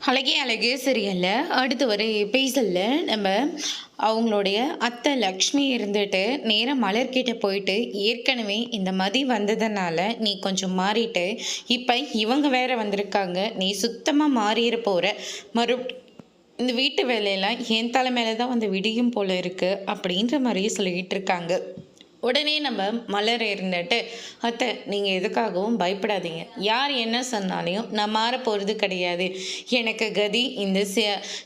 அழகே அழகு சரியல்ல. அடுத்து ஒரு எபிசோட்ல நம்ம அவங்களுடைய அத்தை லக்ஷ்மி இருந்துட்டு நேரா மலர்கிட்ட போயிட்டு, "ஏற்கனவே இந்த மதி வந்ததுனால நீ கொஞ்சம் மாறிட்டு, இப்ப இவங்க வேற வந்திருக்காங்க. நீ சுத்தமா மாறிற போற. மறு இந்த வீட்டு வேலையெல்லாம் என் தலை மேல தான் வந்து விடியும் போல இருக்கு." அப்படின்ற மாரி சொல்லிக்கிட்டு இருக்காங்க. உடனே நம்ம மலர் இருந்துட்டு, "அத்தை நீங்கள் எதுக்காகவும் பயப்படாதீங்க. யார் என்ன சொன்னாலையும் நான் மாறப்போகிறது கிடையாது. எனக்கு கதி இந்த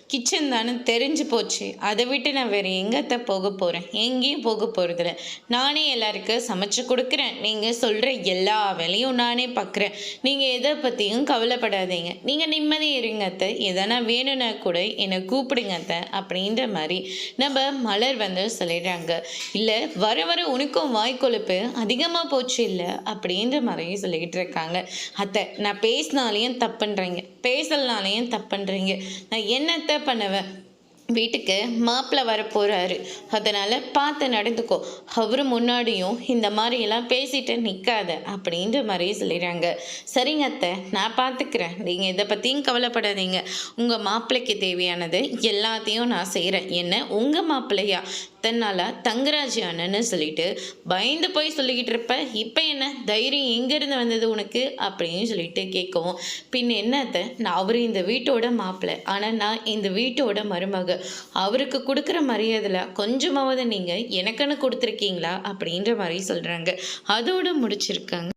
கிச்சன் தானே தெரிஞ்சு போச்சு. அதை விட்டு நான் வேறு எங்கே அத்தை போக போகிறேன்? எங்கேயும் போக போகிறதில்ல. நானே எல்லாருக்கும் சமைச்சு கொடுக்குறேன். நீங்கள் சொல்கிற எல்லா வேலையும் நானே பார்க்குறேன். நீங்கள் எதை பற்றியும் கவலைப்படாதீங்க. நீங்கள் நிம்மதி இருங்க அத்தை. எதனா வேணும்னா கூட என்னை கூப்பிடுங்க அத்தை." அப்படின்ற மாதிரி நம்ம மலர் வந்து சொல்லிடுறாங்க. "இல்லை, வர வர உனக்கும் வாய்க்கொழுப்பு அதிகமாக போச்சு இல்லை?" அப்படின்ற மாதிரி சொல்லிக்கிட்டு இருக்காங்க. "அத்தை நான் பேசினாலையும் தப்புன்றீங்க, பேசலனாலையும் தப்புன்றீங்க. நான் என்னத்தை பண்ணுவேன்? வீட்டுக்கு மாப்பிள்ளை வரப்போகிறாரு. அதனால் பார்த்து நடந்துக்கோ. அவரு முன்னாடியும் இந்த மாதிரியெல்லாம் பேசிட்டு நிற்காத." அப்படின்ற மாதிரி சொல்லிடுறாங்க. "சரிங்க அத்தை, நான் பார்த்துக்கிறேன். நீங்கள் இதை பற்றியும் கவலைப்படாதீங்க. உங்கள் மாப்பிள்ளைக்கு தேவையானது எல்லாத்தையும் நான் செய்கிறேன்." "என்ன உங்கள் மாப்பிள்ளையா? தன்னால தங்கராஜ் அண்ணன்னு சொல்லிட்டு பயந்து போய் சொல்லிக்கிட்டு இருப்ப. இப்போ என்ன தைரியம் எங்கேருந்து வந்தது உனக்கு?" அப்படின்னு சொல்லிட்டு கேட்கவும், "பின் என்னத்த, நான் அவர் இந்த வீட்டோட மாப்பிள்ளை. ஆனால் நான் இந்த வீட்டோட மருமக. அவருக்கு கொடுக்குற மரியாதையில் கொஞ்சமாவது நீங்கள் எனக்குன்னு கொடுத்துருக்கீங்களா?" அப்படின்ற மாதிரி சொல்கிறாங்க. அதோடு முடிச்சிருக்காங்க.